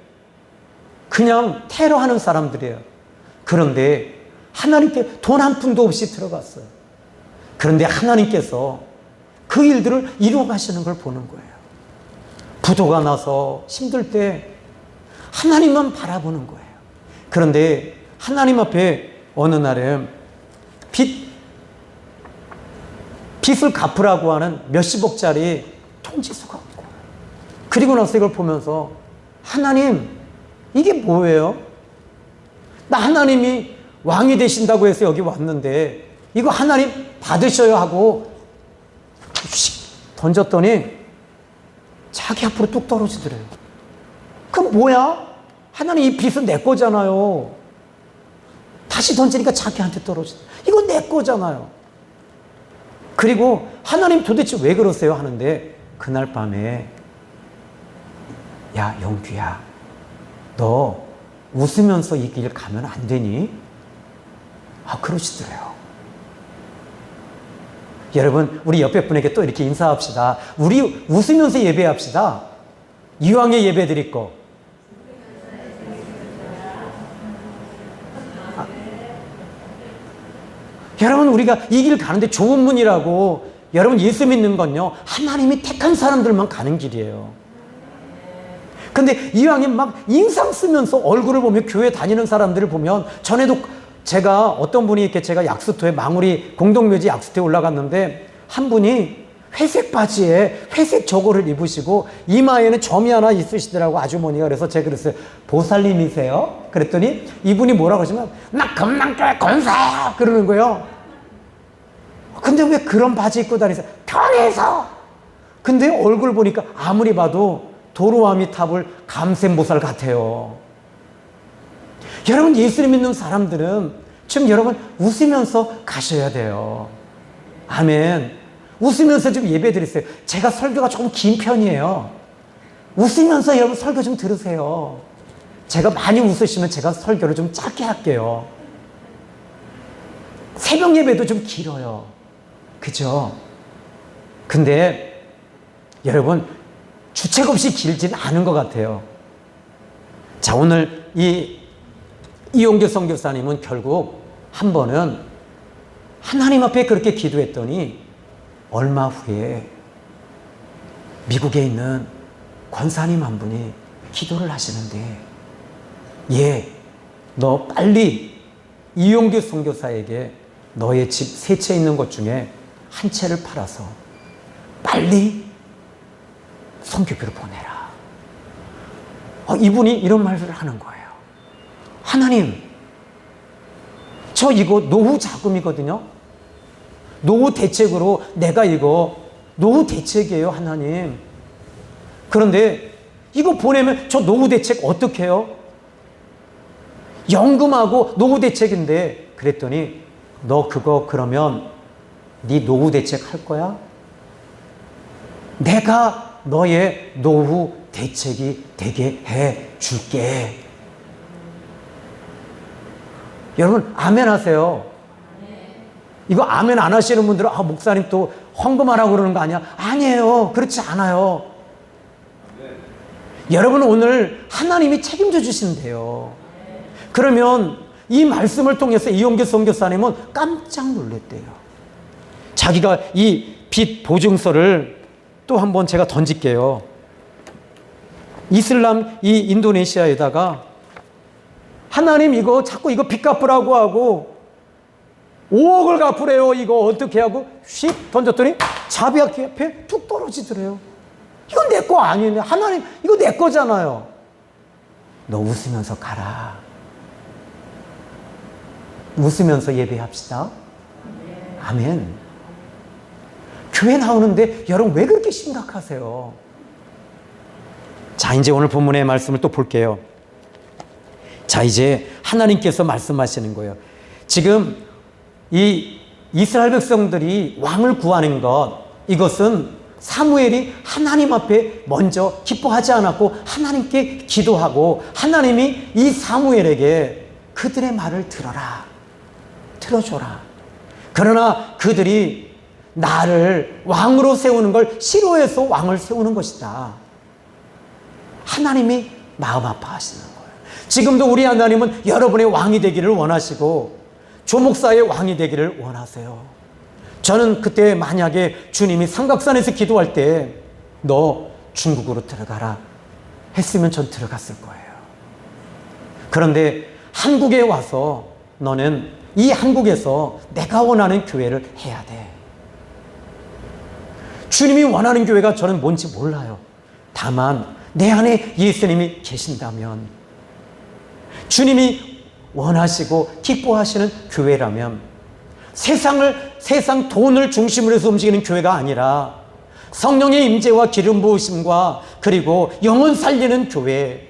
그냥 테러하는 사람들이에요. 그런데 하나님께 돈 한 푼도 없이 들어갔어요. 그런데 하나님께서 그 일들을 이루어 가시는 걸 보는 거예요. 부도가 나서 힘들 때 하나님만 바라보는 거예요. 그런데 하나님 앞에 어느 날에 빚을 갚으라고 하는 몇십억짜리 통지서가 있고 그리고 나서 이걸 보면서 하나님 이게 뭐예요? 나 하나님이 왕이 되신다고 해서 여기 왔는데 이거 하나님 받으셔야 하고 던졌더니 자기 앞으로 뚝 떨어지더래요. 그럼 뭐야? 하나님 이 빚은 내 거잖아요. 다시 던지니까 자기한테 떨어지더래요. 이거 내 거잖아요. 그리고 하나님 도대체 왜 그러세요? 하는데 그날 밤에 야, 영규야, 너 웃으면서 이 길 가면 안 되니? 그러시더래요. 여러분, 우리 옆에 분에게 또 이렇게 인사합시다. 우리 웃으면서 예배합시다. 이왕에 예배 드릴 거. 여러분, 우리가 이 길 가는데 좋은 문이라고, 여러분, 예수 믿는 건요, 하나님이 택한 사람들만 가는 길이에요. 근데 이왕에 막 인상 쓰면서 얼굴을 보며 교회 다니는 사람들을 보면, 전에도 제가 어떤 분이 이렇게 제가 약수터에 망우리 공동묘지 약수터에 올라갔는데 한 분이 회색 바지에 회색 저고를 입으시고 이마에는 점이 하나 있으시더라고, 아주머니가. 그래서 제가 그랬어요. 보살님이세요? 그랬더니 이분이 뭐라고 하시면 나 금남교회 권사야 그러는 거예요. 근데 왜 그런 바지 입고 다니세요? 편해서. 근데 얼굴 보니까 아무리 봐도 도로아미탑을 감샘보살 같아요. 여러분, 예수를 믿는 사람들은 지금 여러분 웃으면서 가셔야 돼요. 아멘. 웃으면서 좀 예배 드리세요. 제가 설교가 조금 긴 편이에요. 웃으면서 여러분 설교 좀 들으세요. 제가 많이 웃으시면 제가 설교를 좀 짧게 할게요. 새벽 예배도 좀 길어요. 그죠? 근데 여러분 주책 없이 길진 않은 것 같아요. 자, 오늘 이용규 선교사님은 결국 한 번은 하나님 앞에 그렇게 기도했더니 얼마 후에 미국에 있는 권사님 한 분이 기도를 하시는데, 너 빨리 이용규 선교사에게 너의 집 세 채 있는 것 중에 한 채를 팔아서 빨리 선교비를 보내라. 이분이 이런 말을 하는 거예요. 하나님, 저 이거 노후 자금이거든요. 노후 대책으로 내가 이거 노후 대책이에요, 하나님. 그런데 이거 보내면 저 노후 대책 어떻게 해요? 연금하고 노후 대책인데. 그랬더니 너 그거 그러면 네 노후 대책 할 거야? 내가 너의 노후 대책이 되게 해 줄게. 여러분 아멘 하세요. 이거 아멘 안 하시는 분들은 목사님 또 헌금하라고 그러는 거 아니야? 아니에요. 그렇지 않아요. 여러분 오늘 하나님이 책임져 주신대요. 그러면 이 말씀을 통해서 이용규 선교사님은 깜짝 놀랐대요. 자기가 이 빚 보증서를 또 한번 제가 던질게요. 이슬람 이 인도네시아에다가 하나님 이거 자꾸 이거 빚 갚으라고 하고 5억을 갚으래요. 이거 어떻게 하고 휙 던졌더니 자비 앞에 툭 떨어지더래요. 이건 내 거 아니네. 하나님 이거 내 거잖아요. 너 웃으면서 가라. 웃으면서 예배합시다. 아멘. 교회 나오는데 여러분 왜 그렇게 심각하세요? 자, 이제 오늘 본문의 말씀을 또 볼게요. 자, 이제 하나님께서 말씀하시는 거예요. 지금 이 이스라엘 백성들이 왕을 구하는 것, 이것은 사무엘이 하나님 앞에 먼저 기뻐하지 않았고 하나님께 기도하고 하나님이 이 사무엘에게 그들의 말을 들어줘라. 그러나 그들이 나를 왕으로 세우는 걸 싫어해서 왕을 세우는 것이다. 하나님이 마음 아파하시는 거예요. 지금도 우리 하나님은 여러분의 왕이 되기를 원하시고 조목사의 왕이 되기를 원하세요. 저는 그때 만약에 주님이 삼각산에서 기도할 때 너 중국으로 들어가라 했으면 전 들어갔을 거예요. 그런데 한국에 와서 너는 이 한국에서 내가 원하는 교회를 해야 돼. 주님이 원하는 교회가 저는 뭔지 몰라요. 다만 내 안에 예수님이 계신다면, 주님이 원하시고 기뻐하시는 교회라면 세상 돈을 중심으로 해서 움직이는 교회가 아니라 성령의 임재와 기름 부으심과 그리고 영혼 살리는 교회,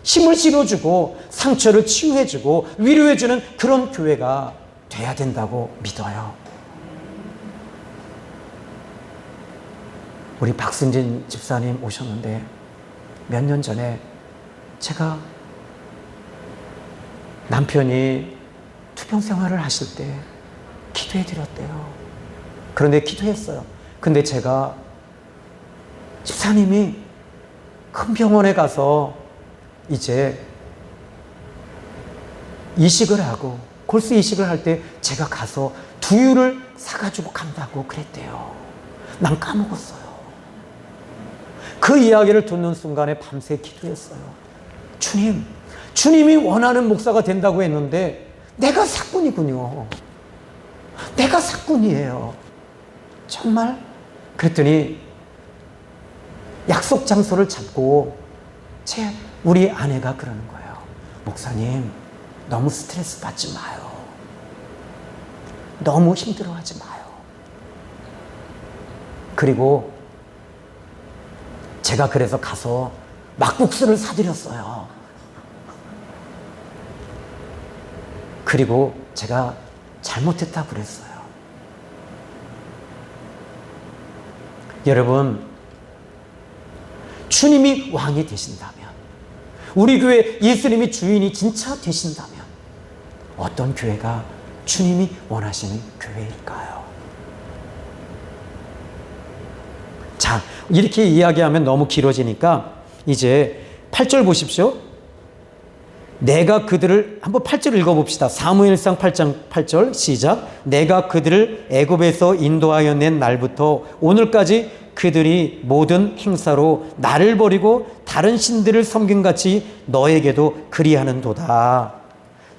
힘을 실어주고 상처를 치유해주고 위로해주는 그런 교회가 돼야 된다고 믿어요. 우리 박순진 집사님 오셨는데 몇 년 전에 제가 남편이 투병 생활을 하실 때 기도해 드렸대요. 그런데 기도했어요. 근데 제가 집사님이 큰 병원에 가서 이제 이식을 하고 골수 이식을 할 때 제가 가서 두유를 사가지고 간다고 그랬대요. 난 까먹었어요. 그 이야기를 듣는 순간에 밤새 기도했어요. 주님, 주님이 원하는 목사가 된다고 했는데 내가 사꾼이군요. 내가 사꾼이에요. 정말? 그랬더니 약속 장소를 잡고 우리 아내가 그러는 거예요. 목사님, 너무 스트레스 받지 마요. 너무 힘들어하지 마요. 그리고 제가 그래서 가서 막국수를 사드렸어요. 그리고 제가 잘못했다고 그랬어요. 여러분, 주님이 왕이 되신다면, 우리 교회 예수님이 주인이 진짜 되신다면 어떤 교회가 주님이 원하시는 교회일까요? 자, 이렇게 이야기하면 너무 길어지니까 이제 8절 보십시오. 내가 그들을, 한번 8절 읽어봅시다. 사무엘상 8장 8절 시작. 내가 그들을 애굽에서 인도하여 낸 날부터 오늘까지 그들이 모든 행사로 나를 버리고 다른 신들을 섬김같이 너에게도 그리하는도다.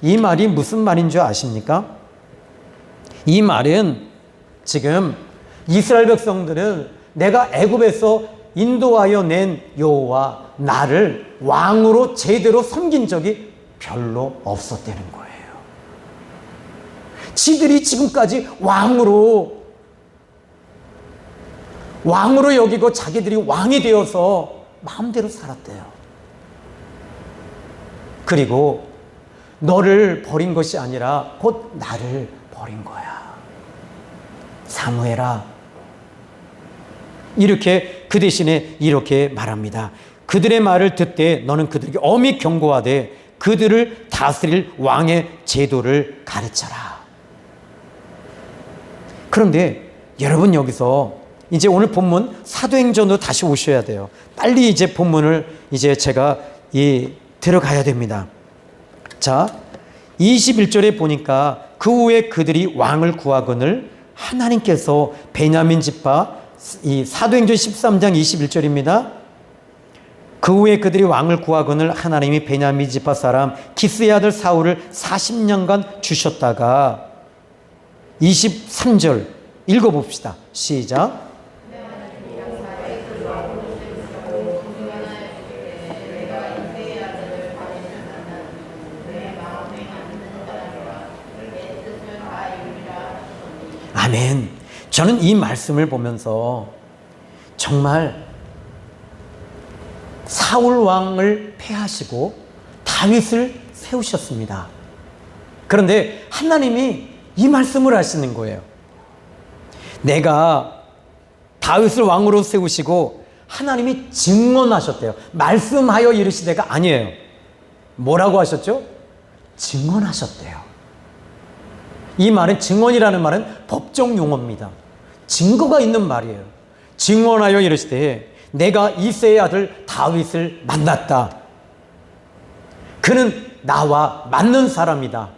이 말이 무슨 말인 줄 아십니까? 이 말은 지금 이스라엘 백성들은 내가 애굽에서 인도하여 낸 여호와 나를 왕으로 제대로 섬긴 적이 별로 없었다는 거예요. 지들이 지금까지 왕으로 여기고 자기들이 왕이 되어서 마음대로 살았대요. 그리고 너를 버린 것이 아니라 곧 나를 버린 거야. 사무엘아. 이렇게 그 대신에 이렇게 말합니다. 그들의 말을 듣되 너는 그들에게 엄히 경고하되 그들을 다스릴 왕의 제도를 가르쳐라. 그런데 여러분, 여기서 이제 오늘 본문 사도행전으로 다시 오셔야 돼요. 빨리 이제 본문을 이제 제가 들어가야 됩니다. 자, 21절에 보니까 그 후에 그들이 왕을 구하거늘 하나님께서 베냐민 지파, 이 사도행전 13장 21절입니다. 그 후에 그들이 왕을 구하거늘 하나님이 베냐민 지파 사람 기스의 아들 사울을 40년간 주셨다가 23절 읽어봅시다. 시작. 아멘. 저는 이 말씀을 보면서 정말 사울 왕을 패하시고 다윗을 세우셨습니다. 그런데 하나님이 이 말씀을 하시는 거예요. 내가 다윗을 왕으로 세우시고 하나님이 증언하셨대요. 말씀하여 이르시되가 아니에요. 뭐라고 하셨죠? 증언하셨대요. 이 말은, 증언이라는 말은 법정 용어입니다. 증거가 있는 말이에요. 증언하여 이르시되 내가 이새의 아들 다윗을 만났다. 그는 나와 맞는 사람이다.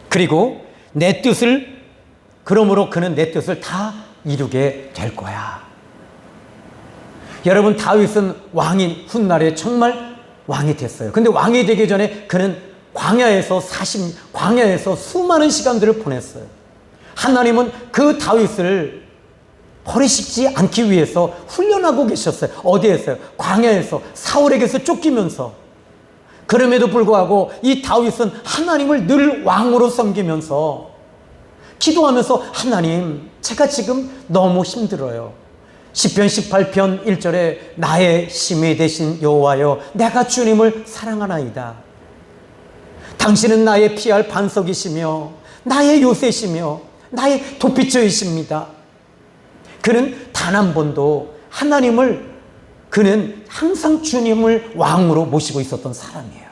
그리고 내 뜻을, 그러므로 그는 내 뜻을 다 이루게 될 거야. 여러분, 다윗은 왕인 훗날에 정말 왕이 됐어요. 근데 왕이 되기 전에 그는 광야에서 수많은 시간들을 보냈어요. 하나님은 그 다윗을 버리시지 않기 위해서 훈련하고 계셨어요. 어디에서요? 광야에서, 사울에게서 쫓기면서. 그럼에도 불구하고 이 다윗은 하나님을 늘 왕으로 섬기면서 기도하면서, 하나님, 제가 지금 너무 힘들어요. 시편 18편 1절에 나의 힘이 되신 여호와여, 내가 주님을 사랑하나이다. 당신은 나의 피할 반석이시며 나의 요새시며 나의 도피처이십니다. 그는 단 한 번도 하나님을 그는 항상 주님을 왕으로 모시고 있었던 사람이에요.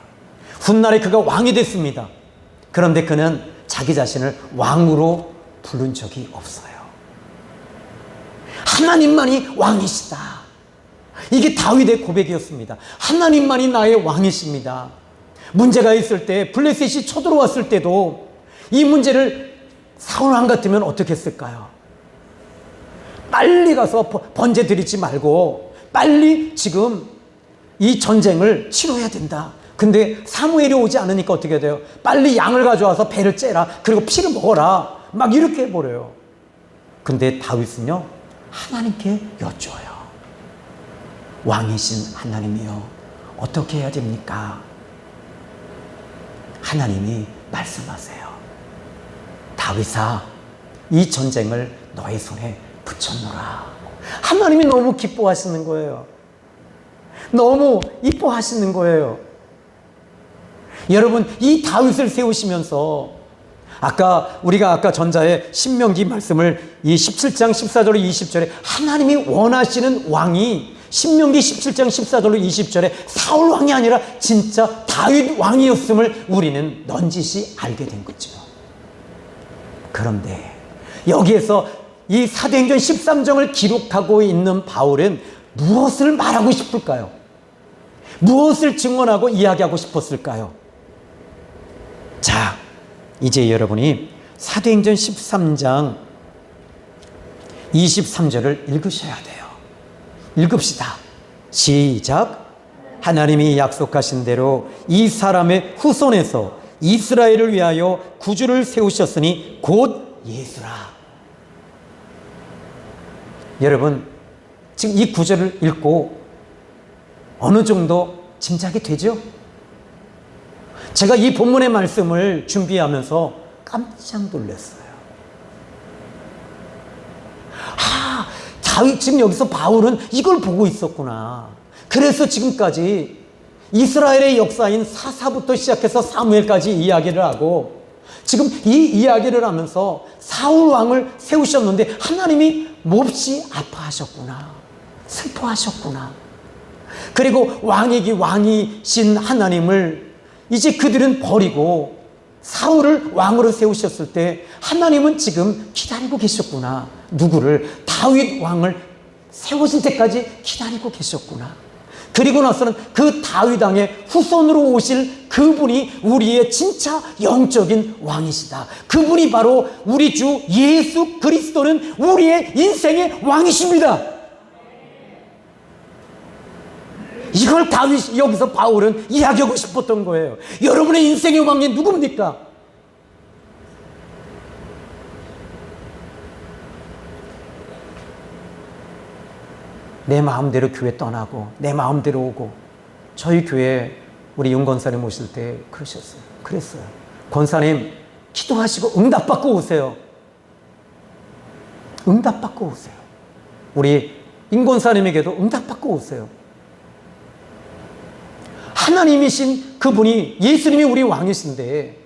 훗날에 그가 왕이 됐습니다. 그런데 그는 자기 자신을 왕으로 부른 적이 없어요. 하나님만이 왕이시다. 이게 다윗의 고백이었습니다. 하나님만이 나의 왕이십니다. 문제가 있을 때, 블레셋이 쳐들어왔을 때도 이 문제를 사울 왕 같으면 어떻게 했을까요? 빨리 가서 번제 드리지 말고 빨리 지금 이 전쟁을 치러야 된다. 근데 사무엘이 오지 않으니까 어떻게 돼요? 빨리 양을 가져와서 배를 째라. 그리고 피를 먹어라. 막 이렇게 해버려요. 근데 다윗은요, 하나님께 여쭈어요. 왕이신 하나님이요, 어떻게 해야 됩니까? 하나님이 말씀하세요. 다윗아, 이 전쟁을 너의 손에 붙여놓으라. 하나님이 너무 기뻐하시는 거예요. 너무 이뻐하시는 거예요. 여러분, 이 다윗을 세우시면서 우리가 아까 전자의 신명기 말씀을 이 17장 14절로 20절에 하나님이 원하시는 왕이 신명기 17장 14절로 20절에 사울 왕이 아니라 진짜 다윗 왕이었음을 우리는 넌지시 알게 된 거죠. 그런데 여기에서 이 사도행전 13장을 기록하고 있는 바울은 무엇을 말하고 싶을까요? 무엇을 증언하고 이야기하고 싶었을까요? 자, 이제 여러분이 사도행전 13장 23절을 읽으셔야 돼요. 읽읍시다. 시작. 하나님이 약속하신 대로 이 사람의 후손에서 이스라엘을 위하여 구주를 세우셨으니 곧 예수라. 여러분, 지금 이 구절을 읽고 어느 정도 짐작이 되죠? 제가 이 본문의 말씀을 준비하면서 깜짝 놀랐어요. 지금 여기서 바울은 이걸 보고 있었구나. 그래서 지금까지 이스라엘의 역사인 사사부터 시작해서 사무엘까지 이야기를 하고 지금 이 이야기를 하면서 사울 왕을 세우셨는데 하나님이 몹시 아파하셨구나. 슬퍼하셨구나. 그리고 왕이신 하나님을 이제 그들은 버리고 사울을 왕으로 세우셨을 때 하나님은 지금 기다리고 계셨구나. 누구를? 다윗 왕을 세워질 때까지 기다리고 계셨구나. 그리고 나서는 그 다윗 왕의 후손으로 오실 그분이 우리의 진짜 영적인 왕이시다. 그분이 바로 우리 주 예수 그리스도는 우리의 인생의 왕이십니다. 이걸 여기서 바울은 이야기하고 싶었던 거예요. 여러분의 인생의 왕이 누굽니까? 내 마음대로 교회 떠나고 내 마음대로 오고. 저희 교회 우리 윤 권사님 오실 때 그랬어요. 권사님 기도하시고 응답받고 오세요. 응답받고 오세요. 우리 임 권사님에게도 응답받고 오세요. 하나님이신 그분이, 예수님이 우리 왕이신데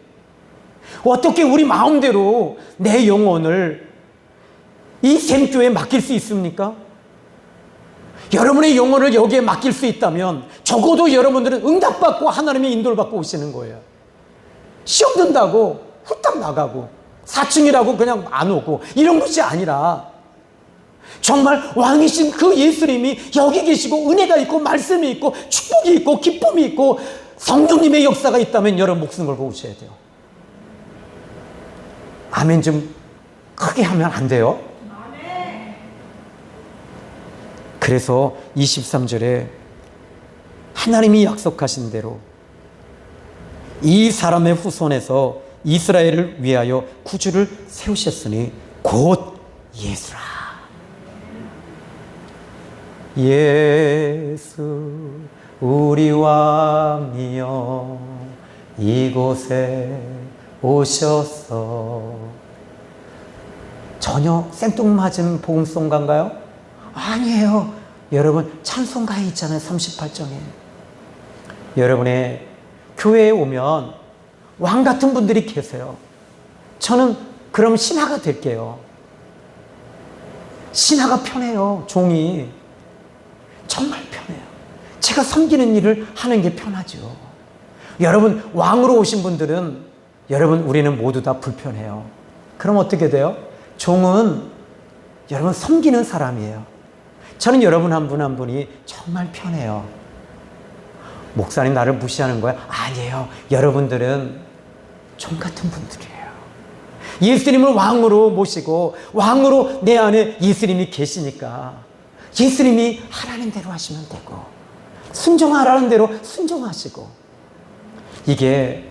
어떻게 우리 마음대로 내 영혼을 이 샘교에 맡길 수 있습니까? 여러분의 영혼을 여기에 맡길 수 있다면 적어도 여러분들은 응답받고 하나님의 인도를 받고 오시는 거예요. 시험 든다고 후딱 나가고 4층이라고 그냥 안 오고 이런 것이 아니라 정말 왕이신 그 예수님이 여기 계시고 은혜가 있고 말씀이 있고 축복이 있고 기쁨이 있고 성령님의 역사가 있다면 여러분 목숨 걸고 오셔야 돼요. 아멘 좀 크게 하면 안 돼요? 그래서 23절에 하나님이 약속하신 대로 이 사람의 후손에서 이스라엘을 위하여 구주를 세우셨으니 곧 예수라. 예수 우리 왕이여 이곳에 오셔서. 전혀 생뚱맞은 복음송가인가요? 아니에요. 여러분 찬송가에 있잖아요. 38장에. 여러분의 교회에 오면 왕 같은 분들이 계세요. 저는 그럼 신하가 될게요. 신하가 편해요. 종이 정말 편해요. 제가 섬기는 일을 하는 게 편하죠. 여러분, 왕으로 오신 분들은 여러분, 우리는 모두 다 불편해요. 그럼 어떻게 돼요? 종은 여러분 섬기는 사람이에요. 저는 여러분 한 분 한 분이 정말 편해요. 목사님 나를 무시하는 거야? 아니에요. 여러분들은 종 같은 분들이에요. 예수님을 왕으로 모시고 왕으로 내 안에 예수님이 계시니까 예수님이 하라는 대로 하시면 되고 순종하라는 대로 순종하시고, 이게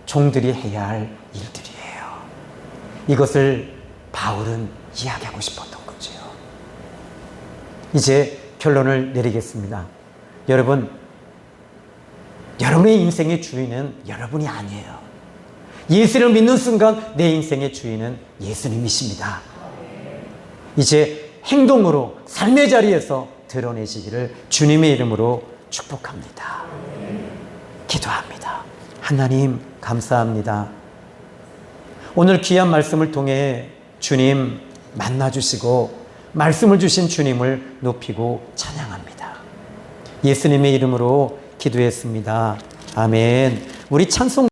종들이 해야 할 일들이에요. 이것을 바울은 이야기하고 싶었던 거죠. 이제 결론을 내리겠습니다. 여러분, 여러분의 인생의 주인은 여러분이 아니에요. 예수를 믿는 순간 내 인생의 주인은 예수님이십니다. 이제 행동으로 삶의 자리에서 드러내시기를 주님의 이름으로 축복합니다. 기도합니다. 하나님 감사합니다. 오늘 귀한 말씀을 통해 주님 만나주시고 말씀을 주신 주님을 높이고 찬양합니다. 예수님의 이름으로 기도했습니다. 아멘. 우리 찬송